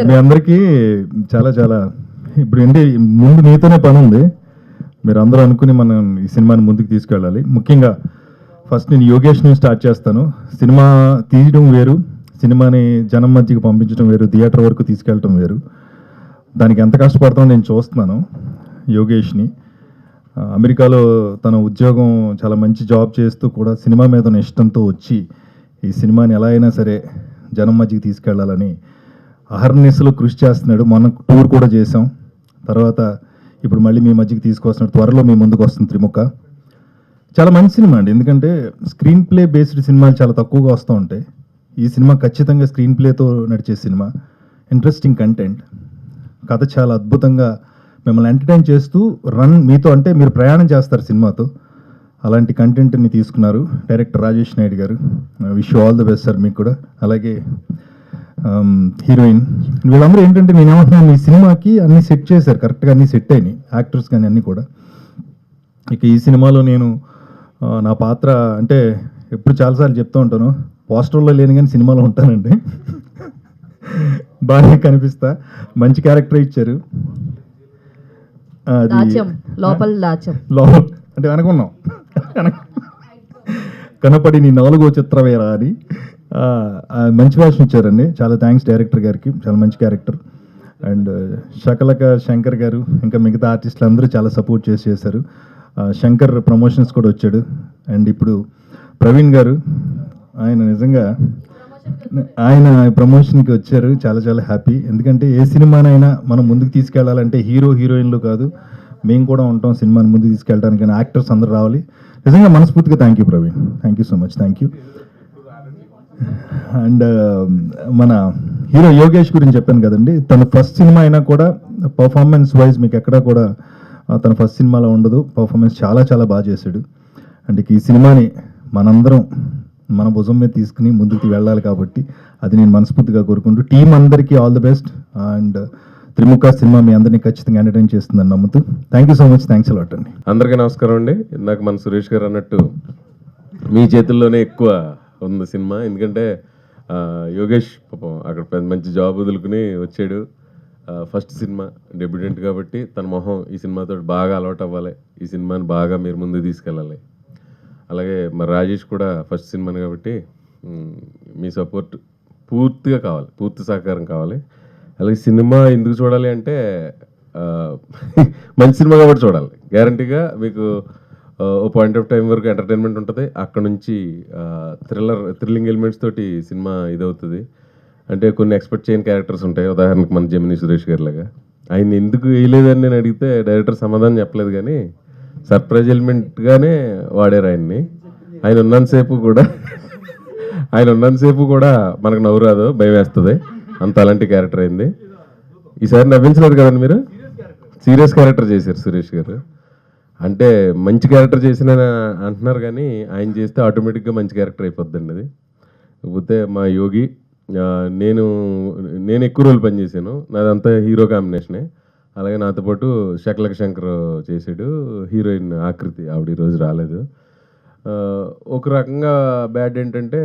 మీ అందరికీ చాలా చాలా ఇప్పుడు ఏంటి ముందు మీతోనే పని ఉంది. మీరు అందరూ అనుకుని మనం ఈ సినిమాని ముందుకు తీసుకెళ్ళాలి. ముఖ్యంగా ఫస్ట్ నేను యోగేష్ని స్టార్ట్ చేస్తాను. సినిమా తీయడం వేరు, సినిమాని జనం మధ్యకి పంపించడం వేరు, థియేటర్ వరకు తీసుకెళ్ళటం వేరు. దానికి ఎంత కష్టపడతామో నేను చూస్తున్నాను యోగేష్ని. అమెరికాలో తన ఉద్యోగం చాలా మంచి జాబ్ చేస్తూ కూడా సినిమా మీద ఉన్న ఇష్టంతో వచ్చి ఈ సినిమాని ఎలా అయినా సరే జనం మధ్యకి తీసుకెళ్లాలని అహర్నిశలో కృషి చేస్తున్నాడు. మొన్న టూర్ కూడా చేసాం. తర్వాత ఇప్పుడు మళ్ళీ మీ మధ్యకి తీసుకొస్తున్నాడు. త్వరలో మీ ముందుకు వస్తుంది త్రిముఖ. చాలా మంచి సినిమా అండి, ఎందుకంటే స్క్రీన్ ప్లే బేస్డ్ సినిమాలు చాలా తక్కువగా వస్తూ ఉంటాయి. ఈ సినిమా ఖచ్చితంగా స్క్రీన్ ప్లేతో నడిచే సినిమా. ఇంట్రెస్టింగ్ కంటెంట్, కథ చాలా అద్భుతంగా మిమ్మల్ని ఎంటర్టైన్ చేస్తూ మీతో అంటే మీరు ప్రయాణం చేస్తారు సినిమాతో. అలాంటి కంటెంట్ని తీసుకున్నారు డైరెక్టర్ రాజేష్ నాయుడు గారు. Wish all the best sir మీకు కూడా. అలాగే హీరోయిన్ వీళ్ళందరూ ఏంటంటే నేను ఏమంటున్నాను, ఈ సినిమాకి అన్నీ సెట్ చేశారు, కరెక్ట్గా అన్నీ సెట్ అయినాయి, యాక్టర్స్ కానీ అన్నీ కూడా. ఇక ఈ సినిమాలో నేను నా పాత్ర అంటే ఎప్పుడు చాలాసార్లు చెప్తూ ఉంటాను, పోస్టర్లో లేని కానీ సినిమాలో ఉంటానండి. బాగా కనిపిస్తా, మంచి క్యారెక్టర్ ఇచ్చారు. లోపల అంటే అనుకున్నాం కనపడి నీ 4వ చిత్రవేరా అని మంచి వేషం ఇచ్చారండి. చాలా థ్యాంక్స్ డైరెక్టర్ గారికి, చాలా మంచి క్యారెక్టర్. అండ్ శకలక శంకర్ గారు ఇంకా మిగతా ఆర్టిస్టులు అందరూ చాలా సపోర్ట్ చేశారు. శంకర్ ప్రమోషన్స్ కూడా వచ్చాడు. అండ్ ఇప్పుడు ప్రవీణ్ గారు, ఆయన నిజంగా ఆయన ప్రమోషన్కి వచ్చారు. చాలా చాలా హ్యాపీ, ఎందుకంటే ఏ సినిమానైనా మనం ముందుకు తీసుకెళ్లాలంటే హీరోయిన్లు కాదు, మేము కూడా ఉంటాం సినిమాని ముందుకు తీసుకెళ్ళడానికి. యాక్టర్స్ అందరూ రావాలి. నిజంగా మనస్ఫూర్తిగా thank you Praveen, thank you so much, thank you. And మన హీరో యోగేష్ గురించి చెప్పాను కదండి, తన ఫస్ట్ సినిమా అయినా కూడా పర్ఫార్మెన్స్ వైజ్ మీకు ఎక్కడా కూడా తన ఫస్ట్ సినిమాలో ఉండదు. పర్ఫార్మెన్స్ చాలా చాలా బాగా చేశాడు. అండ్ ఈ సినిమాని మనందరం మన భుజం మీద తీసుకుని ముందుకు వెళ్ళాలి కాబట్టి అది నేను మనస్ఫూర్తిగా కోరుకుంటూ టీం అందరికీ all the best. And Trimukha సినిమా మీ అందరినీ ఖచ్చితంగా ఎంటర్టైన్ చేస్తుందని నమ్ముతూ thank you so much, thanks a lot అండి. అందరికీ నమస్కారం అండి. ఇందాక మన సురేష్ గారు అన్నట్టు మీ చేతుల్లోనే ఎక్కువ ఉంది సినిమా, ఎందుకంటే యోగేష్ పాపం అక్కడ పెద్ద మంచి జాబ్ వదులుకుని వచ్చాడు. ఫస్ట్ సినిమా డెబ్యూటెంట్ కాబట్టి తన మొహం ఈ సినిమాతో బాగా అలవాటు అవ్వాలి, ఈ సినిమాని బాగా మీరు ముందుకు తీసుకెళ్ళాలి. అలాగే మరి రాజేష్ కూడా ఫస్ట్ సినిమాని కాబట్టి మీ సపోర్ట్ పూర్తిగా కావాలి, పూర్తి సహకారం కావాలి. అలాగే సినిమా ఎందుకు చూడాలి అంటే మంచి సినిమా కాబట్టి చూడాలి. గ్యారంటీగా మీకు ఓ పాయింట్ ఆఫ్ టైం వరకు ఎంటర్టైన్మెంట్ ఉంటుంది, అక్కడ నుంచి థ్రిల్లింగ్ ఎలిమెంట్స్ తోటి సినిమా ఇదవుతుంది. అంటే కొన్ని ఎక్స్పెక్ట్ చేయని క్యారెక్టర్స్ ఉంటాయి. ఉదాహరణకు మన జెమినీ సురేష్ గారి లాగా ఆయన ఎందుకు వేయలేదని నేను అడిగితే డైరెక్టర్ సమాధానం చెప్పలేదు, కానీ సర్ప్రైజ్ ఎలిమెంట్గానే వాడారు ఆయన్ని. ఆయన ఉన్నంతసేపు కూడా మనకు నవ్వు రాదు, భయం వేస్తుంది, అంత అలాంటి క్యారెక్టర్ అయింది. ఈసారి నవ్వించలేదు కదండి మీరు, సీరియస్ క్యారెక్టర్ చేశారు సురేష్ గారు. అంటే మంచి క్యారెక్టర్ చేసిన అంటున్నారు, కానీ ఆయన చేస్తే ఆటోమేటిక్గా మంచి క్యారెక్టర్ అయిపోద్దండి అది. కాకపోతే మా యోగి నేను ఎక్కువ రోజులు పనిచేశాను, నాదంతా హీరో కాంబినేషనే. అలాగే నాతో పాటు శకలక శంకర్ చేసాడు, హీరోయిన్ ఆకృతి, ఆవిడ ఈరోజు రాలేదు. ఒక రకంగా బ్యాడ్ ఏంటంటే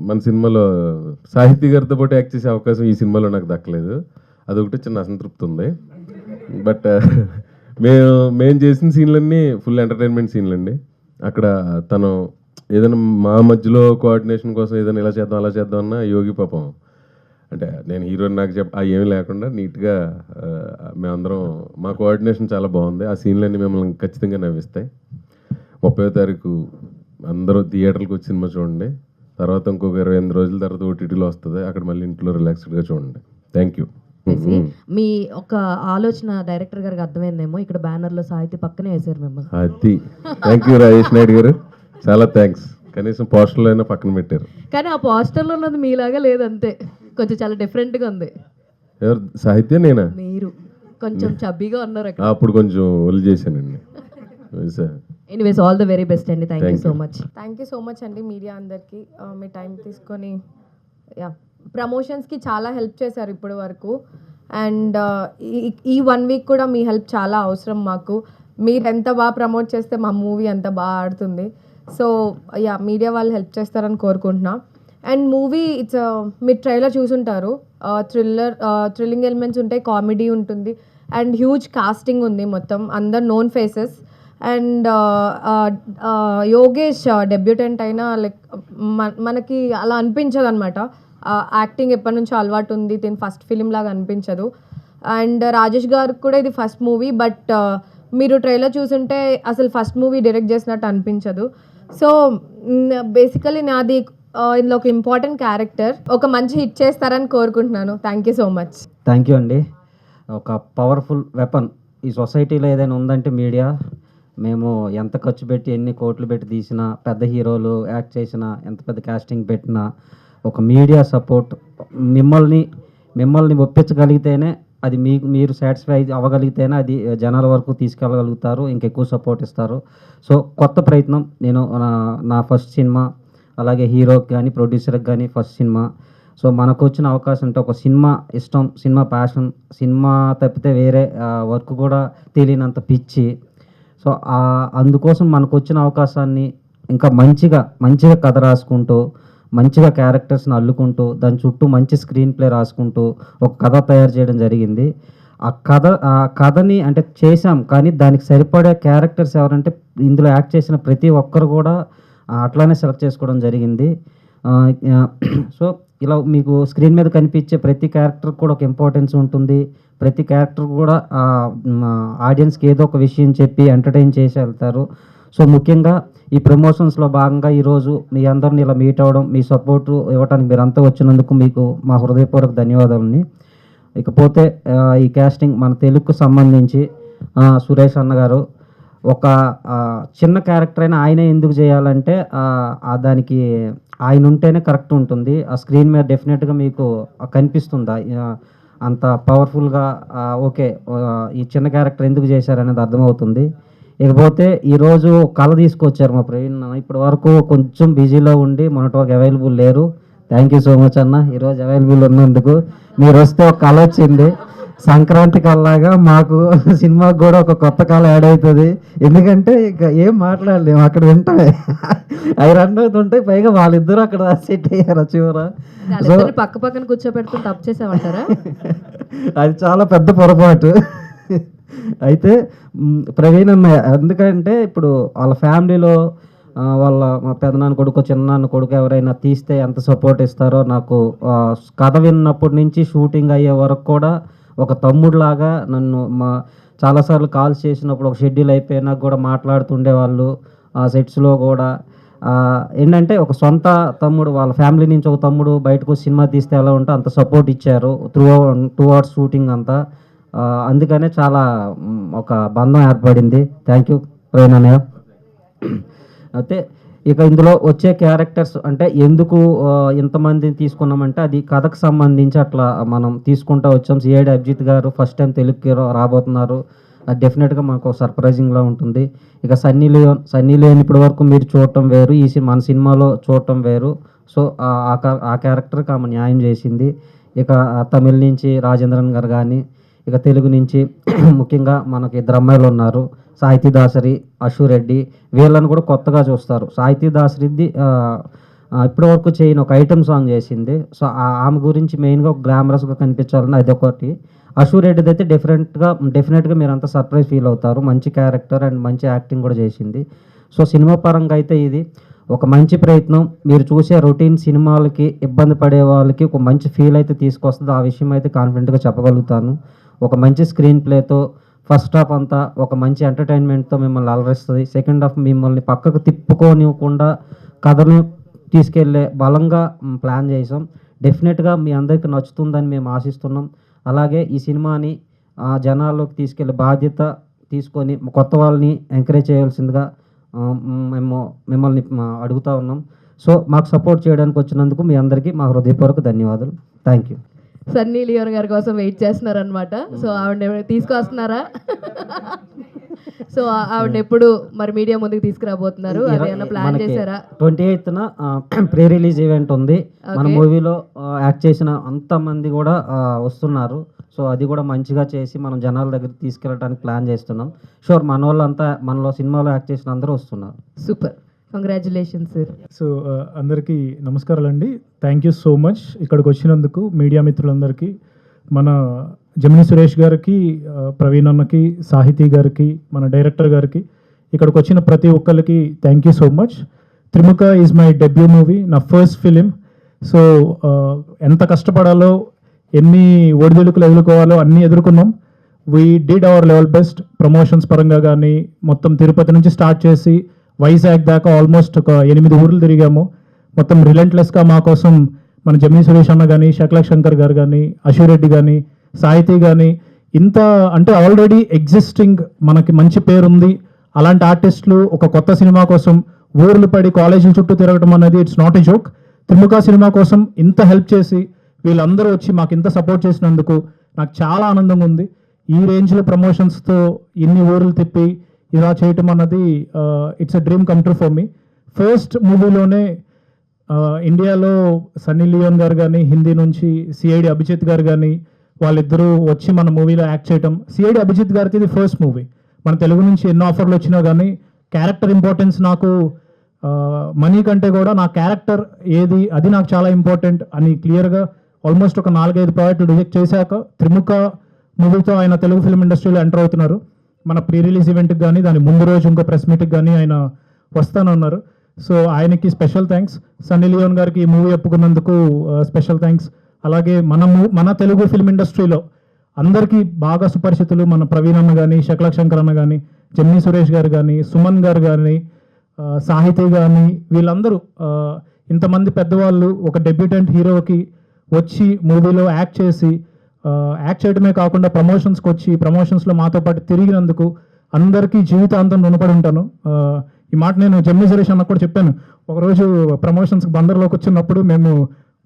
మన సినిమాలో సాహితీ గారితో పాటు యాక్ట్ చేసే అవకాశం ఈ సినిమాలో నాకు దక్కలేదు, అదొకటి చిన్న అసంతృప్తి ఉంది. బట్ మేము చేసిన సీన్లన్నీ ఫుల్ ఎంటర్టైన్మెంట్ సీన్లు అండి. అక్కడ తను ఏదైనా మా మధ్యలో కోఆర్డినేషన్ కోసం ఏదైనా ఇలా చేద్దాం అలా చేద్దాం అన్న యోగి పాపం, అంటే నేను హీరోని నాకు ఏమీ లేకుండా నీట్గా మేమందరం మా కోఆర్డినేషన్ చాలా బాగుంది. ఆ సీన్లన్నీ మిమ్మల్ని ఖచ్చితంగా నవ్విస్తాయి. 30వ తారీఖు అందరూ థియేటర్కి వచ్చి సినిమా చూడండి. తర్వాత ఇంకొక 28 రోజుల తర్వాత ఓటీటీలో వస్తుంది, అక్కడ మళ్ళీ ఇంట్లో రిలాక్స్డ్గా చూడండి. Thank you. మీ ఒక ఆలోచన డైరెక్టర్ గారికి అర్థమైందేమో, ఇక్కడ బ్యానర్లో సాహితీ పక్కనే వేసారు మిమ్మల్ని. అది థ్యాంక్ యూ రాజేష్ నాయుడు గారు, చాలా థ్యాంక్స్. కనీసం పోస్టర్లో అయినా పక్కన పెట్టారు, కానీ ఆ పోస్టర్లో ఉన్నది మీలాగా లేదంతే, కొంచెం చాలా డిఫరెంట్గా ఉంది. ఎవరు సాహిత్య? నేనా? మీరు కొంచెం చబ్బీగా ఉన్నారు అక్కడ, అప్పుడు కొంచెం ఒళ్ళు చేశానండి. Anyways all the very best అండి. Thank you so much. Thank you so much అండి మీడియా అందరికీ, మీ టైం తీసుకొని ప్రమోషన్స్కి చాలా హెల్ప్ చేశారు ఇప్పటి వరకు. అండ్ ఈ 1 వీక్ కూడా మీ హెల్ప్ చాలా అవసరం మాకు. మీరు ఎంత బాగా ప్రమోట్ చేస్తే మా మూవీ అంత బాగా ఆడుతుంది. సో మీడియా వాళ్ళు హెల్ప్ చేస్తారని కోరుకుంటున్నా. అండ్ మూవీ ఇట్స్ మీరు ట్రైలర్ చూసుంటారు. థ్రిల్లింగ్ ఎలిమెంట్స్ ఉంటాయి, కామెడీ ఉంటుంది అండ్ హ్యూజ్ కాస్టింగ్ ఉంది, మొత్తం అందరు known faces. And Yogesh debutante అయినా లైక్ మనకి అలా అనిపించదు అనమాట. యాక్టింగ్ ఎప్పటి నుంచో అలవాటు ఉంది, దీని ఫస్ట్ ఫిలిం లాగా అనిపించదు. అండ్ రాజేష్ గారికి కూడా ఇది ఫస్ట్ మూవీ, బట్ మీరు ట్రైలర్ చూసుంటే అసలు ఫస్ట్ మూవీ డైరెక్ట్ చేసినట్టు అనిపించదు. సో బేసికలీ నాది ఇందులో ఒక ఇంపార్టెంట్ క్యారెక్టర్. ఒక మంచి హిట్ చేస్తారని కోరుకుంటున్నాను. Thank you so much. Thank you అండి. ఒక పవర్ఫుల్ వెపన్ ఈ సొసైటీలో ఏదైనా ఉందంటే మీడియా. మేము ఎంత ఖర్చు పెట్టి ఎన్ని కోట్లు పెట్టి తీసినా, పెద్ద హీరోలు యాక్ట్ చేసినా, ఎంత పెద్ద కాస్టింగ్ పెట్టినా, ఒక మీడియా సపోర్ట్ మిమ్మల్ని ఒప్పించగలిగితేనే అది మీరు సాటిస్ఫై అవ్వగలిగితేనే అది జనాల వరకు తీసుకెళ్ళగలుగుతారు, ఇంకెక్కువ సపోర్ట్ ఇస్తారు. సో కొత్త ప్రయత్నం. నేను నా ఫస్ట్ సినిమా, అలాగే హీరోకి కానీ ప్రొడ్యూసర్కి కానీ ఫస్ట్ సినిమా. సో మనకు వచ్చిన అవకాశం అంటే ఒక సినిమా ఇష్టం, సినిమా ప్యాషన్, సినిమా తప్పితే వేరే వర్క్ కూడా తెలియనంత పిచ్చి. సో అందుకోసం మనకు వచ్చిన అవకాశాన్ని ఇంకా మంచిగా కథ రాసుకుంటూ, మంచిగా క్యారెక్టర్స్ని అల్లుకుంటూ, దాని చుట్టూ మంచి స్క్రీన్ ప్లే రాసుకుంటూ ఒక కథ తయారు చేయడం జరిగింది. ఆ కథని అంటే చేశాం, కానీ దానికి సరిపడే క్యారెక్టర్స్ ఎవరంటే ఇందులో యాక్ట్ చేసిన ప్రతి ఒక్కరు కూడా అట్లానే సెలెక్ట్ చేసుకోవడం జరిగింది. సో ఇలా మీకు స్క్రీన్ మీద కనిపించే ప్రతి క్యారెక్టర్ కూడా ఒక ఇంపార్టెన్స్ ఉంటుంది. ప్రతి క్యారెక్టర్ కూడా ఆడియన్స్కి ఏదో ఒక విషయం చెప్పి ఎంటర్టైన్ చేసి వెళ్తారు. సో ముఖ్యంగా ఈ ప్రమోషన్స్లో భాగంగా ఈరోజు మీ అందరిని ఇలా మీట్ అవ్వడం, మీ సపోర్టు ఇవ్వడానికి మీరంతా వచ్చినందుకు మీకు మా హృదయపూర్వక ధన్యవాదాలని. ఇకపోతే ఈ కాస్టింగ్ మన తెలుగుకు సంబంధించి సురేష్ అన్న గారు ఒక చిన్న క్యారెక్టర్ అయినా ఆయనే ఎందుకు చేయాలంటే దానికి ఆయన ఉంటేనే కరెక్ట్ ఉంటుంది. ఆ స్క్రీన్ మీద డెఫినెట్గా మీకు కనిపిస్తుందా అంత పవర్ఫుల్గా. ఓకే, ఈ చిన్న క్యారెక్టర్ ఎందుకు చేశారనేది అర్థమవుతుంది. ఇకపోతే ఈరోజు కళ తీసుకొచ్చారు మా ప్రవీణ్. ఇప్పటి వరకు కొంచెం బిజీలో ఉండి మొన్నటి వరకు అవైలబుల్ లేరు. థ్యాంక్ యూ సో మచ్ అన్న, ఈరోజు అవైలబుల్ ఉన్నందుకు. మీరు వస్తే ఒక కళ వచ్చింది. సంక్రాంతి కల్లాగా మాకు సినిమాకి కూడా ఒక కొత్త కళ యాడ్ అవుతుంది. ఎందుకంటే ఇక ఏం మాట్లాడలేము, అక్కడ వింటామే అవి రన్ అవుతుంటాయి. పైగా వాళ్ళిద్దరూ అక్కడ సెట్ అయ్యారు చివర. పక్క పక్కన కూర్చోబెట్టుకుని తప్పు చేసామంటారా? అది చాలా పెద్ద పొరపాటు. అయితే ప్రవీణ్ అన్న ఎందుకంటే ఇప్పుడు వాళ్ళ ఫ్యామిలీలో మా పెదనాన్న కొడుకు, చిన్నాన్న కొడుకు ఎవరైనా తీస్తే ఎంత సపోర్ట్ ఇస్తారో, నాకు కథ విన్నప్పటి నుంచి షూటింగ్ అయ్యే వరకు కూడా ఒక తమ్ముడులాగా నన్ను చాలాసార్లు కాల్స్ చేసినప్పుడు ఒక షెడ్యూల్ అయిపోయినా కూడా మాట్లాడుతుండేవాళ్ళు. ఆ సెట్స్లో కూడా ఏంటంటే ఒక సొంత తమ్ముడు, వాళ్ళ ఫ్యామిలీ నుంచి ఒక తమ్ముడు బయటకు సినిమా తీస్తే ఎలా ఉంటే అంత సపోర్ట్ ఇచ్చారు 2 hours షూటింగ్ అంతా. అందుకనే చాలా ఒక బంధం ఏర్పడింది. థ్యాంక్ యూ ప్రవీణ్ అన్నయ్య. అయితే ఇక ఇందులో వచ్చే క్యారెక్టర్స్ అంటే ఎందుకు ఇంతమందిని తీసుకున్నామంటే అది కథకు సంబంధించి అట్లా మనం తీసుకుంటూ వచ్చాం. సిఐడి అభిజిత్ గారు ఫస్ట్ టైం తెలుగుకి రాబోతున్నారు. అది డెఫినెట్గా మాకు సర్ప్రైజింగ్లా ఉంటుంది. ఇక సన్నీ లియోన్ ఇప్పటి వరకు మీరు చూడటం వేరు, మన సినిమాలో చూడటం వేరు. సో ఆ క్యారెక్టర్కి ఆమె న్యాయం చేసింది. ఇక తమిళ నుంచి రాజేంద్రన్ గారు కానీ, ఇక తెలుగు నుంచి ముఖ్యంగా మనకి 2 అమ్మాయిలు ఉన్నారు, సాహితీ దాసరి, అశు రెడ్డి. వీళ్ళని కూడా కొత్తగా చూస్తారు. సాహితీ దాసరిది ఇప్పటి వరకు చేయని ఒక ఐటమ్ సాంగ్ చేసింది. సో ఆమె గురించి మెయిన్గా ఒక గ్లామరస్గా కనిపించాలని అది ఒకటి. అశు రెడ్డిది అయితే డెఫినెట్గా మీరంతా సర్ప్రైజ్ ఫీల్ అవుతారు. మంచి క్యారెక్టర్ అండ్ మంచి యాక్టింగ్ కూడా చేసింది. సో సినిమా పరంగా అయితే ఇది ఒక మంచి ప్రయత్నం. మీరు చూసే రొటీన్ సినిమాలకి ఇబ్బంది పడే వాళ్ళకి ఒక మంచి ఫీల్ అయితే తీసుకొస్తుంది. ఆ విషయం అయితే కాన్ఫిడెంట్గా చెప్పగలుగుతాను. ఒక మంచి స్క్రీన్ ప్లేతో ఫస్ట్ హాఫ్ అంతా ఒక మంచి ఎంటర్టైన్మెంట్తో మిమ్మల్ని అలరిస్తుంది. సెకండ్ హాఫ్ మిమ్మల్ని పక్కకు తిప్పుకోనివ్వకుండా కథను తీసుకెళ్లే బలంగా ప్లాన్ చేసాం. డెఫినెట్గా మీ అందరికీ నచ్చుతుందని మేము ఆశిస్తున్నాం. అలాగే ఈ సినిమాని జనాల్లోకి తీసుకెళ్లే బాధ్యత తీసుకొని కొత్త వాళ్ళని ఎంకరేజ్ చేయాల్సిందిగా మేము మిమ్మల్ని అడుగుతా ఉన్నాం. సో మాకు సపోర్ట్ చేయడానికి వచ్చినందుకు మీ అందరికీ మా హృదయపూర్వక ధన్యవాదాలు. Thank you. సన్నీ లియోన్ గారి కోసం వెయిట్ చేస్తున్నారనమాట. సో ఆవిడ తీసుకొస్తున్నారా? సో ఆవిడ ఎప్పుడు మరి మీడియా ముందుకు తీసుకురాబోతున్నారు? అదేమన్నా ప్లాన్ చేశారా? 28న ప్రీ రిలీజ్ ఈవెంట్ ఉంది. మన మూవీలో యాక్ట్ చేసిన అంతమంది కూడా వస్తున్నారు. సో అది కూడా మంచిగా చేసి మనం జనాల దగ్గర తీసుకెళ్ళడానికి ప్లాన్ చేస్తున్నాం. షూర్ మన వాళ్ళంతా మనలో సినిమాలో యాక్ట్ చేసిన అందరూ వస్తున్నారు. సూపర్. Congratulations sir. సో అందరికీ నమస్కారాలండి. థ్యాంక్ యూ సో మచ్ ఇక్కడికి వచ్చినందుకు మీడియా మిత్రులందరికీ, మన జమిని సురేష్ గారికి, ప్రవీణ్ అన్నకి, సాహితీ గారికి, మన డైరెక్టర్ గారికి, ఇక్కడికి వచ్చిన ప్రతి ఒక్కరికి thank you so much. Trimukha is my debut movie, నా ఫస్ట్ ఫిలిం. సో ఎంత కష్టపడాలో, ఎన్ని ఒడిదుడుకులు ఎదుర్కోవాలో అన్నీ ఎదుర్కొన్నాం. We did our level best. Promotions పరంగా కానీ మొత్తం తిరుపతి నుంచి స్టార్ట్ చేసి వైజాగ్ దాకా ఆల్మోస్ట్ ఒక 8 ఊర్లు తిరిగాము. మొత్తం రిలెంట్లెస్గా మా కోసం మన జమిని సురేష్ అన్న కానీ, శకల శంకర్ గారు కానీ, అశురెడ్డి కానీ, సాహితీ కానీ, ఇంత అంటే ఆల్రెడీ ఎగ్జిస్టింగ్ మనకి మంచి పేరుంది అలాంటి ఆర్టిస్టులు ఒక కొత్త సినిమా కోసం ఊర్లు పడి కాలేజీల చుట్టూ తిరగడం అనేది it's not a joke. Trimukha సినిమా కోసం ఇంత హెల్ప్ చేసి వీళ్ళందరూ వచ్చి మాకు ఇంత సపోర్ట్ చేసినందుకు నాకు చాలా ఆనందంగా ఉంది. ఈ రేంజ్లో ప్రమోషన్స్తో ఇన్ని ఊర్లు తిప్పి ఇలా చేయటం అన్నది it's a dream come true for me. First మూవీలోనే ఇండియాలో సన్నీ లియోన్ గారు కానీ, హిందీ నుంచి సిఐడి అభిజిత్ గారు కానీ, వాళ్ళిద్దరూ వచ్చి మన మూవీలో యాక్ట్ చేయటం. సిఐడి అభిజిత్ గారికి ఇది ఫస్ట్ మూవీ. మన తెలుగు నుంచి ఎన్నో ఆఫర్లు వచ్చినా కానీ క్యారెక్టర్ ఇంపార్టెన్స్ నాకు మనీ కంటే కూడా నా క్యారెక్టర్ ఏది అది నాకు చాలా ఇంపార్టెంట్ అని క్లియర్గా ఆల్మోస్ట్ ఒక 4-5 ప్రాజెక్టులు రిజెక్ట్ చేశాక త్రిముఖ మూవీతో ఆయన తెలుగు ఫిల్మ్ ఇండస్ట్రీలో ఎంటర్ అవుతున్నారు. మన ప్రీ రిలీజ్ ఈవెంట్కి కానీ, దాని ముందు రోజు ఇంకో ప్రెస్ మీట్కి కానీ ఆయన వస్తానన్నారు. సో ఆయనకి స్పెషల్ థ్యాంక్స్. సన్నీ లియోన్ గారికి ఈ మూవీ ఒప్పుకున్నందుకు స్పెషల్ థ్యాంక్స్. అలాగే మన తెలుగు ఫిల్మ్ ఇండస్ట్రీలో అందరికీ బాగా సుపరిచితులు మన ప్రవీణ్ అన్న కానీ, శకల శంకర్ అన్న కానీ, జమిని సురేష్ గారు కానీ, సుమన్ గారు కానీ, సాహితీ కానీ, వీళ్ళందరూ ఇంతమంది పెద్దవాళ్ళు ఒక డెబ్యూటెంట్ హీరోకి వచ్చి మూవీలో యాక్ట్ చేసి యాక్ట్ చేయడమే కాకుండా ప్రమోషన్స్కి వచ్చి ప్రమోషన్స్లో మాతో పాటు తిరిగినందుకు అందరికీ జీవితాంతం రుణపడి ఉంటాను. ఈ మాట నేను జమిని సురేష్ అన్న కూడా చెప్పాను. ఒకరోజు ప్రమోషన్స్కి బందర్లోకి వచ్చినప్పుడు మేము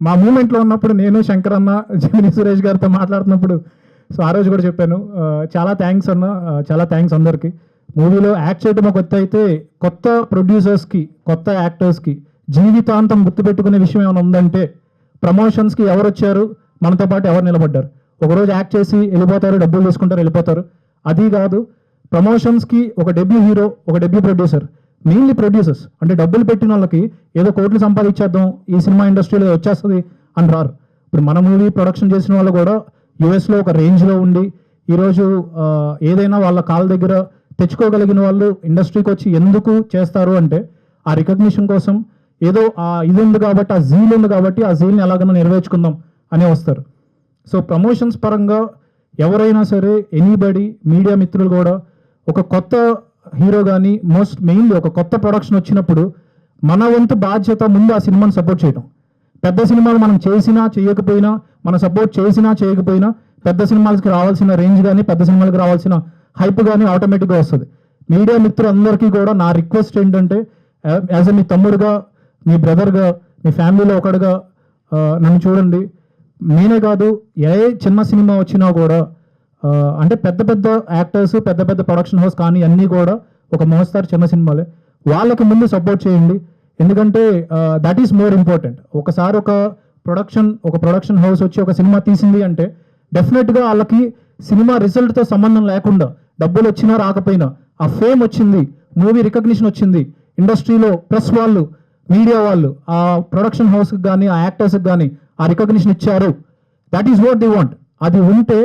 మా మూమెంట్లో ఉన్నప్పుడు నేను శంకర్ అన్న జమిని సురేష్ గారితో మాట్లాడుతున్నప్పుడు సో ఆ రోజు కూడా చెప్పాను, చాలా థ్యాంక్స్ అన్న, చాలా థ్యాంక్స్ అందరికీ. మూవీలో యాక్ట్ చేయడం ఒక అయితే కొత్త ప్రొడ్యూసర్స్కి, కొత్త యాక్టర్స్కి జీవితాంతం గుర్తుపెట్టుకునే విషయం ఏమైనా ఉందంటే ప్రమోషన్స్కి ఎవరు వచ్చారు, మనతో పాటు ఎవరు నిలబడ్డారు. ఒకరోజు యాక్ట్ చేసి వెళ్ళిపోతారు, డబ్బులు తీసుకుంటారు, వెళ్ళిపోతారు. అది కాదు, ప్రమోషన్స్కి ఒక డెబ్యూ హీరో, ఒక డెబ్యూ ప్రొడ్యూసర్, మెయిన్లీ ప్రొడ్యూసర్స్ అంటే డబ్బులు పెట్టిన వాళ్ళకి ఏదో కోట్లు సంపాదించేద్దాం ఈ సినిమా ఇండస్ట్రీలో వచ్చేస్తుంది అని రారు. ఇప్పుడు మన మూవీ ప్రొడక్షన్ చేసిన వాళ్ళు కూడా యూఎస్లో ఒక రేంజ్లో ఉండి ఈరోజు ఏదైనా వాళ్ళ కాళ్ళ దగ్గర తెచ్చుకోగలిగిన వాళ్ళు ఇండస్ట్రీకి వచ్చి ఎందుకు చేస్తారు అంటే ఆ రికగ్నిషన్ కోసం, ఏదో ఇది ఉంది కాబట్టి, ఆ జీల్ ఉంది కాబట్టి ఆ జీల్ని ఎలాగైనా నెరవేర్చుకుందాం అనే వస్తారు. సో ప్రమోషన్స్ పరంగా ఎవరైనా సరే, ఎనీబడి, మీడియా మిత్రులు కూడా ఒక కొత్త హీరో కానీ మెయిన్లీ ఒక కొత్త ప్రొడక్షన్ వచ్చినప్పుడు మన వంతు బాధ్యత ముందు ఆ సినిమాని సపోర్ట్ చేయడం. పెద్ద సినిమాలు మనం చేసినా చేయకపోయినా, మన సపోర్ట్ చేసినా చేయకపోయినా పెద్ద సినిమాలకి రావాల్సిన రేంజ్ కానీ, పెద్ద సినిమాలకి రావాల్సిన హైప్ కానీ ఆటోమేటిక్గా వస్తుంది. మీడియా మిత్రులందరికీ కూడా నా రిక్వెస్ట్ ఏంటంటే, యాజ్ ఎ మీ తమ్ముడుగా, మీ బ్రదర్గా, మీ ఫ్యామిలీలో ఒకడుగా నన్ను చూడండి. నేనే కాదు, ఏ చిన్న సినిమా వచ్చినా కూడా అంటే పెద్ద పెద్ద యాక్టర్స్, పెద్ద పెద్ద ప్రొడక్షన్ హౌస్ కానీ అన్నీ కూడా ఒక మోస్తారు చిన్న సినిమాలే, వాళ్ళకి ముందు సపోర్ట్ చేయండి. ఎందుకంటే దట్ ఈస్ మోర్ ఇంపార్టెంట్. ఒకసారి ఒక ప్రొడక్షన్ హౌస్ వచ్చి ఒక సినిమా తీసింది అంటే డెఫినెట్గా వాళ్ళకి సినిమా రిజల్ట్తో సంబంధం లేకుండా డబ్బులు వచ్చినా రాకపోయినా ఆ ఫేమ్ వచ్చింది, మూవీ రికగ్నిషన్ వచ్చింది, ఇండస్ట్రీలో ప్రెస్ వాళ్ళు, మీడియా వాళ్ళు ఆ ప్రొడక్షన్ హౌస్కి కానీ, ఆ యాక్టర్స్కి కానీ ఆ రికగ్నిషన్ ఇచ్చారు. That is what the want. అది ఉంటే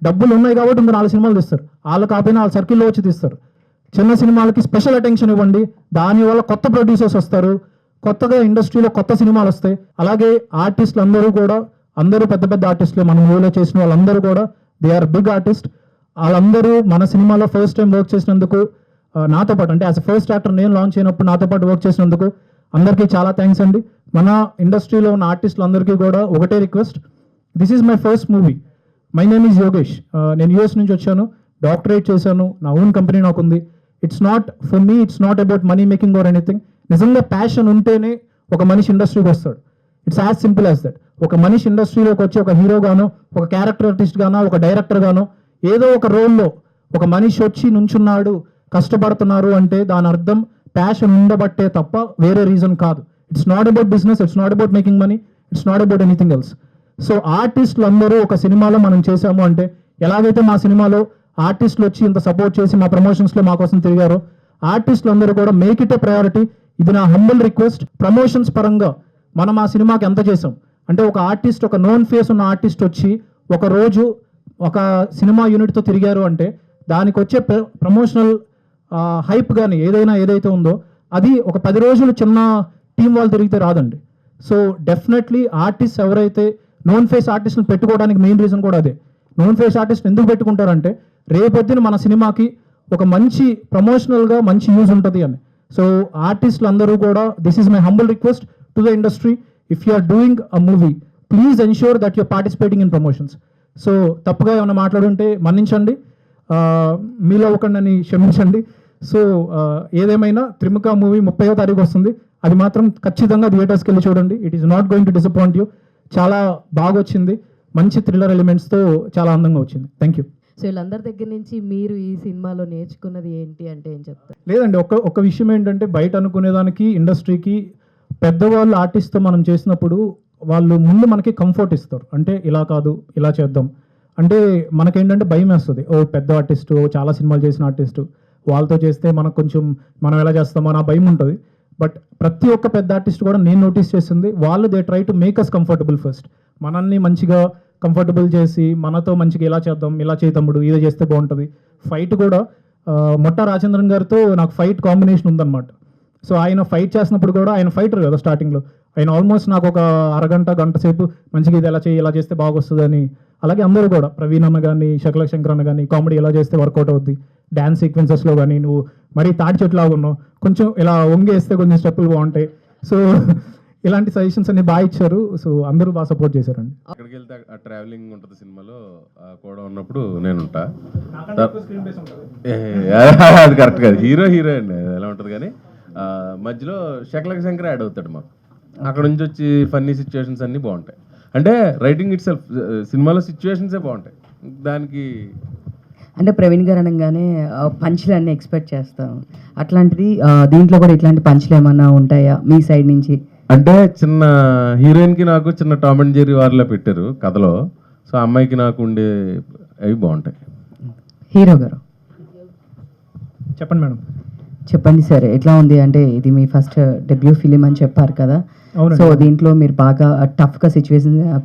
డబ్బులు ఉన్నాయి కాబట్టి ఇంకా 4 సినిమాలు తీస్తారు. వాళ్ళు కాకపోయినా వాళ్ళ సర్కిల్లో వచ్చి తీస్తారు. చిన్న సినిమాలకి స్పెషల్ అటెన్షన్ ఇవ్వండి. దానివల్ల కొత్త ప్రొడ్యూసర్స్ వస్తారు, కొత్తగా ఇండస్ట్రీలో కొత్త సినిమాలు వస్తాయి. అలాగే ఆర్టిస్టులు అందరూ కూడా, అందరూ పెద్ద పెద్ద ఆర్టిస్టులు, మన మూవీలో చేసిన వాళ్ళందరూ కూడా దే ఆర్ బిగ్ ఆర్టిస్ట్. వాళ్ళందరూ మన సినిమాలో ఫస్ట్ టైం వర్క్ చేసినందుకు నాతో పాటు, అంటే యాజ్ అ ఫస్ట్ యాక్టర్ నేను లాంచ్ అయినప్పుడు నాతో పాటు వర్క్ చేసినందుకు అందరికీ చాలా థ్యాంక్స్ అండి. మన ఇండస్ట్రీలో ఉన్న ఆర్టిస్టులు అందరికీ కూడా ఒకటే request, this is my first movie. My name is Yogesh. నేను యూఎస్ నుంచి వచ్చాను, డాక్టరేట్ చేశాను, నా ఓన్ కంపెనీ నాకు ఉంది. It's not for me, it's not about money making or anything. నిజంగా ప్యాషన్ ఉంటేనే ఒక మనిషి ఇండస్ట్రీకి వస్తాడు. It's as simple as that. ఒక మనిషి ఇండస్ట్రీలోకి వచ్చి ఒక హీరోగానో, ఒక క్యారెక్టర్ ఆర్టిస్ట్ గానో, ఒక డైరెక్టర్ గానో, ఏదో ఒక రోల్లో ఒక మనిషి వచ్చి నుంచున్నాడు, కష్టపడుతున్నారు అంటే దాని అర్థం ప్యాషన్ ఉండబట్టే తప్ప వేరే రీజన్ కాదు. It's not about business, it's not about making money, it's not about anything else. So ఆర్టిస్టులు అందరూ ఒక సినిమాలో మనం చేశాము అంటే, ఎలాగైతే మా సినిమాలో ఆర్టిస్టులు వచ్చి ఇంత సపోర్ట్ చేసి మా ప్రమోషన్స్లో మా కోసం తిరిగారో, ఆర్టిస్టులు అందరూ కూడా మేక్ ఇట్ ఎ ప్రయారిటీ. ఇది నా హంబుల్ రిక్వెస్ట్. ప్రమోషన్స్ పరంగా మనం ఆ సినిమాకి ఎంత చేసాం అంటే, ఒక ఆర్టిస్ట్, ఒక నోన్ ఫేస్ ఉన్న ఆర్టిస్ట్ వచ్చి ఒక రోజు ఒక సినిమా యూనిట్తో తిరిగారు అంటే దానికి వచ్చే ప్రమోషనల్ హైప్ కానీ ఏదైతే ఉందో అది ఒక 10 రోజులు చిన్న టీం వాళ్ళు తిరిగితే రాదండి. సో డెఫినెట్లీ ఆర్టిస్ట్ ఎవరైతే నోన్ ఫేస్ ఆర్టిస్ట్ని పెట్టుకోవడానికి మెయిన్ రీజన్ కూడా అదే. నోన్ ఫేస్ ఆర్టిస్ట్ ఎందుకు పెట్టుకుంటారంటే రేపొద్దున మన సినిమాకి ఒక మంచి ప్రమోషనల్గా మంచి యూజ్ ఉంటుంది అని. సో ఆర్టిస్టులు అందరూ కూడా, this is my humble request to the industry, if you are doing a movie please ensure that your participating in promotions. So తప్పుగా ఏమైనా మాట్లాడుంటే మన్నించండి, మీలో ఒకరిని క్షమించండి. సో ఏదేమైనా త్రిముఖ మూవీ 30వ తారీఖు వస్తుంది. అది మాత్రం ఖచ్చితంగా థియేటర్స్కి వెళ్ళి చూడండి. It is not going to disappoint you. చాలా బాగా వచ్చింది, మంచి థ్రిల్లర్ ఎలిమెంట్స్తో చాలా అందంగా వచ్చింది. Thank you. సో వీళ్ళందరి దగ్గర నుంచి మీరు ఈ సినిమాలో నేర్చుకున్నది ఏంటి అంటే ఏం చెప్తారు? లేదండి, ఒక విషయం ఏంటంటే, బయట అనుకునేదానికి ఇండస్ట్రీకి పెద్దవాళ్ళు ఆర్టిస్ట్తో మనం చేసినప్పుడు వాళ్ళు ముందు మనకి కంఫర్ట్ ఇస్తారు. అంటే ఇలా కాదు, ఇలా చేద్దాం అంటే మనకేంటంటే భయం వేస్తుంది. ఓ పెద్ద ఆర్టిస్టు, చాలా సినిమాలు చేసిన ఆర్టిస్టు, వాళ్ళతో చేస్తే మనకు కొంచెం మనం ఎలా చేస్తామో నా భయం ఉంటుంది. బట్ ప్రతి ఒక్క పెద్ద ఆర్టిస్ట్ కూడా నేను నోటీస్ చేసింది, వాళ్ళు they try to make us comfortable first. మనల్ని మంచిగా కంఫర్టబుల్ చేసి మనతో మంచిగా ఇలా చేద్దాం, ఇలా చేయి తమ్ముడు, ఇది చేస్తే బాగుంటుంది. ఫైట్ కూడా మొట్ట రాజేంద్రన్ గారితో నాకు ఫైట్ కాంబినేషన్ ఉందన్నమాట. సో ఆయన ఫైట్ చేసినప్పుడు కూడా, ఆయన ఫైటర్ కదా స్టార్టింగ్లో, ఆయన ఆల్మోస్ట్ నాకు ఒక గంట సేపు మంచిగా ఇది ఎలా చేయి, ఇలా చేస్తే బాగా వస్తుంది అని. అలాగే అందరూ కూడా, ప్రవీణ్ అన్న కానీ, శకల శంకర్ అన్న కానీ, కామెడీ ఎలా చేస్తే వర్కౌట్ అవుద్ది, డ్యాన్స్ సీక్వెన్సెస్లో కానీ, నువ్వు మరీ తాటి చెట్లాగా ఉన్నావు, కొంచెం ఇలా వంగేస్తే కొంచెం స్టెప్పులు బాగుంటాయి. సో ఇలాంటి సజెషన్స్ అన్ని బాగా ఇచ్చారు. సో అందరూ బాగా సపోర్ట్ చేశారండి. అక్కడికి వెళ్తే ఆ ట్రావెలింగ్ ఉంటుంది సినిమాలో, కూడా ఉన్నప్పుడు నేను ఉంటా. అది కరెక్ట్ కాదు, హీరో అండి ఎలా ఉంటుంది. కానీ మధ్యలో శకలక శంకర్ యాడ్ అవుతాడు మాకు. అక్కడ నుంచి వచ్చి ఫన్నీ సిచ్యువేషన్స్ అన్నీ బాగుంటాయి. అంటే రైటింగ్ ఇట్ సెల్ఫ్, సినిమాలో సిచ్యువేషన్సే బాగుంటాయి. దానికి అంటే ప్రవీణ్ గారు అనగానే పంచ్లు అన్నీ ఎక్స్పెక్ట్ చేస్తాం. అట్లాంటిది దీంట్లో కూడా ఇట్లాంటి పంచ్లు ఏమన్నా ఉంటాయా మీ సైడ్ నుంచి? అంటే చిన్న హీరోయిన్కి నాకు చిన్న టామ్ అండ్ జెర్రీ వారిలో పెట్టారు కథలో. సో అమ్మాయికి నాకు ఉండే అవి బాగుంటాయి. హీరో గారు చెప్పండి మేడం. చెప్పండి సార్, ఎట్లా ఉంది? అంటే ఇది మీ ఫస్ట్ డెబ్యూ ఫిలిం అని చెప్పారు కదా. అవునండి. సో దీంట్లో మీరు బాగా టఫ్గా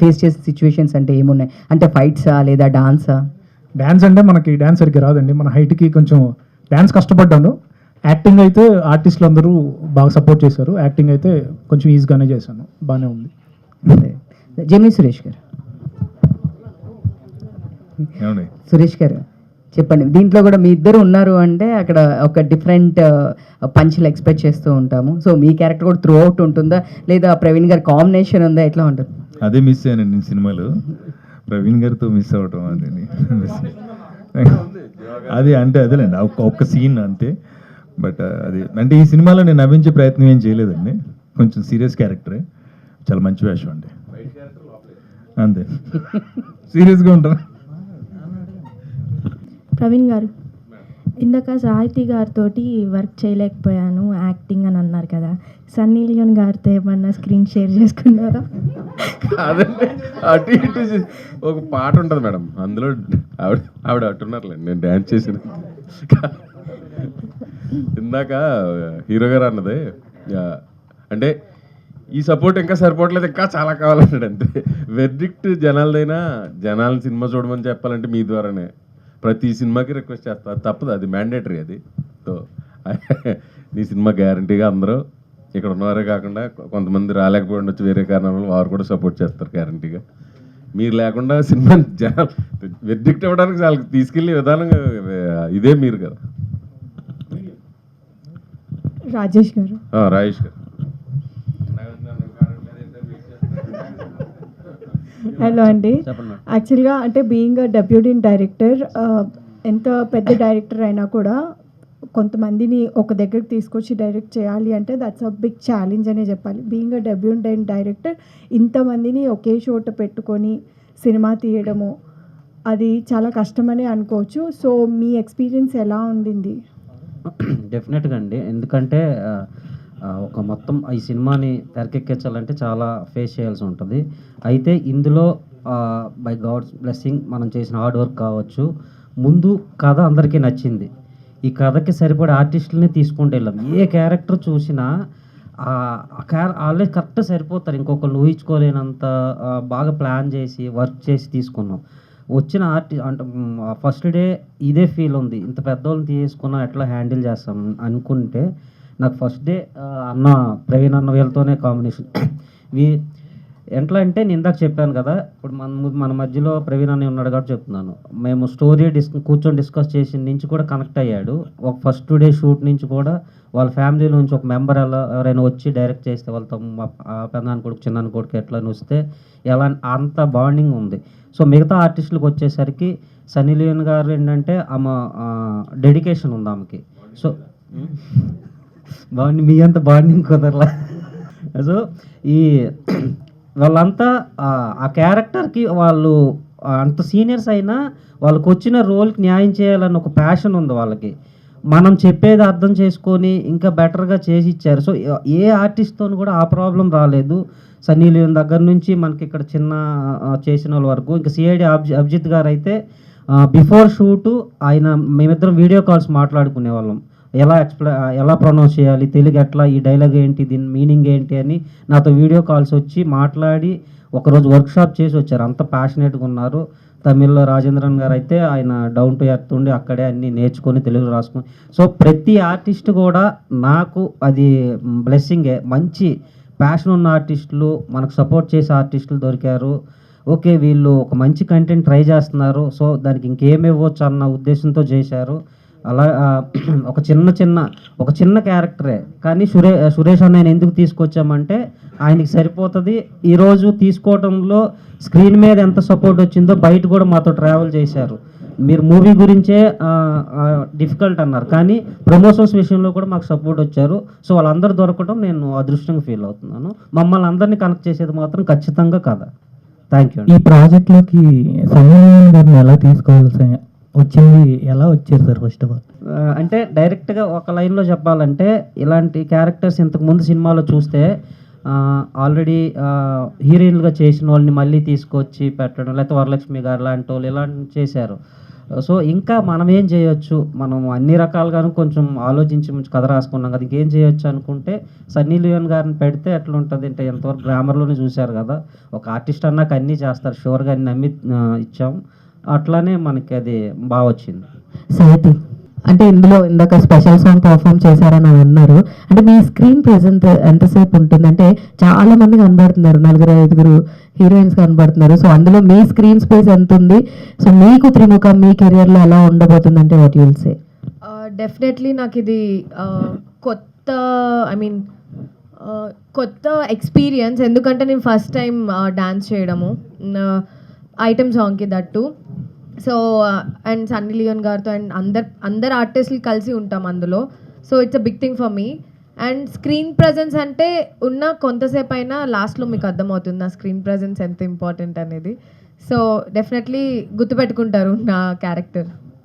ఫేస్ చేసిన సిచ్యువేషన్స్ అంటే ఏమున్నాయి? అంటే ఫైట్సా లేదా డాన్సా? డ్యాన్స్ అంటే మనకి డ్యాన్స్ సరిగ్గా రాదండి, మన హైట్కి కొంచెం డ్యాన్స్ కష్టపడ్డాను. యాక్టింగ్ అయితే ఆర్టిస్టులు అందరూ బాగా సపోర్ట్ చేశారు. యాక్టింగ్ అయితే కొంచెం ఈజీగానే చేశాను, బాగానే ఉంది. జెమిని సురేష్ గారు, ఏమండి సురేష్ గారు చెప్పండి. దీంట్లో కూడా మీ ఇద్దరు ఉన్నారు అంటే అక్కడ ఒక డిఫరెంట్ పంచ్లు ఎక్స్పెక్ట్ చేస్తూ ఉంటాము. సో మీ క్యారెక్టర్ కూడా త్రూ అవుట్ ఉంటుందా, లేదా ప్రవీణ్ గారి కాంబినేషన్ ఉందా, ఎట్లా ఉంటుంది? అదే మిస్ అయ్యానండి నేను సినిమాలో, ప్రవీణ్ గారితో మిస్ అవ్వటం అది అంటే అదేలేండి ఒక్క సీన్ అంతే. బట్ అది అంటే ఈ సినిమాలో నేను నవ్వించే ప్రయత్నం ఏం చేయలేదండి, కొంచెం సీరియస్ క్యారెక్టరే, చాలా మంచి వేషం అండి, అంతే సీరియస్గా ఉంటాను. ప్రవీణ్ గారు, ఇందాక సాహితీ గారితో వర్క్ చేయలేకపోయాను యాక్టింగ్ అని అన్నారు కదా, సన్నీ లియోన్ గారితో ఏమన్నా స్క్రీన్ షేర్ చేసుకున్నారా? అదంటే అటు ఇటు ఒక పాట ఉంటుంది మేడం, అందులో ఆవిడ అట్టున్నారులేండి, నేను డ్యాన్స్ చేసిన. ఇందాక హీరో గారు అన్నది అంటే ఈ సపోర్ట్ ఇంకా సరిపోవట్లేదు, ఇంకా చాలా కావాలన్నాడు అంతే. వెర్డిక్ట్ జనాలదైనా, జనాలను సినిమా చూడమని చెప్పాలంటే మీ ద్వారానే. ప్రతి సినిమాకి రిక్వెస్ట్ చేస్తా, తప్పదు, అది మ్యాండేటరీ అది. సో నీ సినిమా గ్యారంటీగా అందరూ ఇక్కడ ఉన్నవారే కాకుండా కొంతమంది రాలేకపోయి ఉండొచ్చు వేరే కారణాల వారు కూడా సపోర్ట్ చేస్తారు గ్యారంటీగా. మీరు లేకుండా సినిమా జనాలు వెర్డిక్ట్ ఇవ్వడానికి చాలా తీసుకెళ్ళే విధానం ఇదే మీరు కదా. రాజేష్ గారు, రాజేష్ గారు. హలో అండి. యాక్చువల్గా అంటే బీయింగ్ డెబ్యూటీ డైరెక్టర్, ఎంత పెద్ద డైరెక్టర్ అయినా కూడా కొంతమందిని ఒక దగ్గరికి తీసుకొచ్చి డైరెక్ట్ చేయాలి అంటే దట్స్ అ బిగ్ ఛాలెంజ్ అనే చెప్పాలి. బీయింగ్ డెబ్యూటీ డైరెక్టర్ ఇంతమందిని ఒకే చోట పెట్టుకొని సినిమా తీయడము అది చాలా కష్టమనే అనుకోవచ్చు. సో మీ ఎక్స్పీరియన్స్ ఎలా ఉండింది? డెఫినెట్గా అండి, ఎందుకంటే ఒక మొత్తం ఈ సినిమాని తెరకెక్కించాలంటే చాలా ఫేస్ చేయాల్సి ఉంటుంది. అయితే ఇందులో బై గాడ్స్ బ్లెస్సింగ్ మనం చేసిన హార్డ్ వర్క్ కావచ్చు, ముందు కథ అందరికీ నచ్చింది. ఈ కథకి సరిపడే ఆర్టిస్టులని తీసుకుంటూ వెళ్ళాం. ఏ క్యారెక్టర్ చూసినా వాళ్ళే కరెక్ట్ సరిపోతారు, ఇంకొకళ్ళు ఊహించుకోలేనంత బాగా ప్లాన్ చేసి వర్క్ చేసి తీసుకున్నాం. వచ్చిన అంటే ఫస్ట్ డే ఇదే ఫీల్ ఉంది, ఇంత పెద్దవాళ్ళని తీసుకున్నా ఎట్లా హ్యాండిల్ చేస్తాం అనుకుంటే నాకు ఫస్ట్ డే అన్న ప్రవీణ్ అన్న వీళ్ళతోనే కాంబినేషన్. ఎట్లా అంటే నేను ఇందాక చెప్పాను కదా, ఇప్పుడు మన మధ్యలో ప్రవీణ్ అన్న ఉన్నాడు కాబట్టి చెప్తున్నాను. మేము స్టోరీ కూర్చొని డిస్కస్ చేసిన నుంచి కూడా కనెక్ట్ అయ్యాడు. ఒక ఫస్ట్ డే షూట్ నుంచి కూడా వాళ్ళ ఫ్యామిలీలో నుంచి ఒక మెంబర్ ఎవరైనా వచ్చి డైరెక్ట్ చేస్తే వాళ్ళతో పెద్దనాన్న కొడుకు చిన్నాన్న కొడుకు ఎట్లా వస్తే ఎలా అంత బాండింగ్ ఉంది. సో మిగతా ఆర్టిస్టులకు వచ్చేసరికి సన్నీ లియోన్ గారు ఏంటంటే ఆమె డెడికేషన్ ఉంది ఆమెకి. సో బాండింగ్ మీ అంత బాండింగ్ కుదరలా. సో ఈ వాళ్ళంతా ఆ క్యారెక్టర్కి వాళ్ళు అంత సీనియర్స్ అయినా వాళ్ళకి వచ్చిన రోల్కి న్యాయం చేయాలని ఒక ప్యాషన్ ఉంది వాళ్ళకి. మనం చెప్పేది అర్థం చేసుకొని ఇంకా బెటర్గా చేసి ఇచ్చారు. సో ఏ ఆర్టిస్ట్తో కూడా ఆ ప్రాబ్లం రాలేదు. సన్నీ లియోన్ దగ్గర నుంచి మనకి ఇక్కడ చిన్న చేసిన వాళ్ళ వరకు, ఇంకా సిఐడి అభిజిత్ గారు అయితే బిఫోర్ షూటు ఆయన మేమిద్దరం వీడియో కాల్స్ మాట్లాడుకునే వాళ్ళం. ఎలా ప్రొనౌన్స్ చేయాలి, తెలుగు ఎట్లా, ఈ డైలాగ్ ఏంటి, దీని మీనింగ్ ఏంటి అని నాతో వీడియో కాల్స్ వచ్చి మాట్లాడి ఒకరోజు వర్క్షాప్ చేసి వచ్చారు. అంత ప్యాషనేట్గా ఉన్నారు. తమిళ్లో రాజేంద్రన్ గారు అయితే ఆయన డౌన్ టు ఎర్త్ ఉండి అక్కడే అన్నీ నేర్చుకొని తెలుగు రాసుకొని. సో ప్రతి ఆర్టిస్ట్ కూడా నాకు అది బ్లెస్సింగే. మంచి ప్యాషన్ ఉన్న ఆర్టిస్టులు, మనకు సపోర్ట్ చేసే ఆర్టిస్టులు దొరికారు. ఓకే వీళ్ళు ఒక మంచి కంటెంట్ ట్రై చేస్తున్నారు, సో దానికి ఇంకేమి ఇవ్వచ్చు అన్న ఉద్దేశంతో చేశారు. అలా ఒక చిన్న క్యారెక్టరే కానీ సురేష్ అన్నయ్యని ఎందుకు తీసుకొచ్చామంటే ఆయనకి సరిపోతుంది. ఈరోజు తీసుకోవడంలో స్క్రీన్ మీద ఎంత సపోర్ట్ వచ్చిందో బయట కూడా మాతో ట్రావెల్ చేశారు. మీరు మూవీ గురించే డిఫికల్ట్ అన్నారు కానీ ప్రమోషన్స్ విషయంలో కూడా మాకు సపోర్ట్ వచ్చారు. సో వాళ్ళందరూ దొరకడం నేను అదృష్టంగా ఫీల్ అవుతున్నాను. మమ్మల్ని అందరినీ కనెక్ట్ చేసేది మాత్రం ఖచ్చితంగా కదా. Thank you. ఈ ప్రాజెక్ట్లోకి సన్నీ లియోన్ గారిని ఎలా తీసుకోవాల్సి వచ్చింది, ఎలా వచ్చారు సార్? ఫస్ట్ ఆఫ్ ఆల్ అంటే డైరెక్ట్గా ఒక లైన్లో చెప్పాలంటే ఇలాంటి క్యారెక్టర్స్ ఇంతకుముందు సినిమాలో చూస్తే ఆల్రెడీ హీరోయిన్గా చేసిన వాళ్ళని మళ్ళీ తీసుకొచ్చి పెట్టడం, లేకపోతే వరలక్ష్మి గారు లాంటి వాళ్ళు ఇలా చేశారు. సో ఇంకా మనం ఏం చేయొచ్చు, మనం అన్ని రకాలుగాను కొంచెం ఆలోచించి కథ రాసుకున్నాం కదా, ఇంకేం చేయొచ్చు అనుకుంటే సన్నీ లియోన్ గారిని పెడితే ఎట్లా ఉంటుంది అంటే ఎంతవరకు గ్రామర్లోనే చూశారు కదా, ఒక ఆర్టిస్ట్ అన్నాక అన్నీ చేస్తారు, షూర్గా అన్ని నమ్మి ఇచ్చాం. అట్లానే మనకి అది బాగా వచ్చింది. సాహితి అంటే ఇందులో ఇందాక స్పెషల్ సాంగ్ పర్ఫామ్ చేశారని అన్నారు. అంటే మీ స్క్రీన్ ప్రెజెంట్ ఎంతసేపు ఉంటుంది? అంటే చాలా మంది కనబడుతున్నారు, 4-5 హీరోయిన్స్ కనబడుతున్నారు. సో అందులో మీ స్క్రీన్ స్పేస్ ఎంత ఉంది? సో మీకు త్రిముఖం మీ కెరియర్లో ఎలా ఉండబోతుంది అంటే వాట్ యుల్ సే? డెఫినెట్లీ నాకు ఇది కొత్త కొత్త ఎక్స్పీరియన్స్. ఎందుకంటే నేను ఫస్ట్ టైం డాన్స్ చేయడము ఐటమ్ సాంగ్కి that. So and Sunny Leone గారితో అండ్ అందరు ఆర్టిస్టులు కలిసి ఉంటాం అందులో. So it's a big thing for me. And screen presence అంటే ఉన్న కొంతసేపు అయినా లాస్ట్లో మీకు అర్థమవుతుంది నా స్క్రీన్ ప్రజెన్స్ ఎంత ఇంపార్టెంట్ అనేది. సో డెఫినెట్లీ గుర్తుపెట్టుకుంటారు నా క్యారెక్టర్.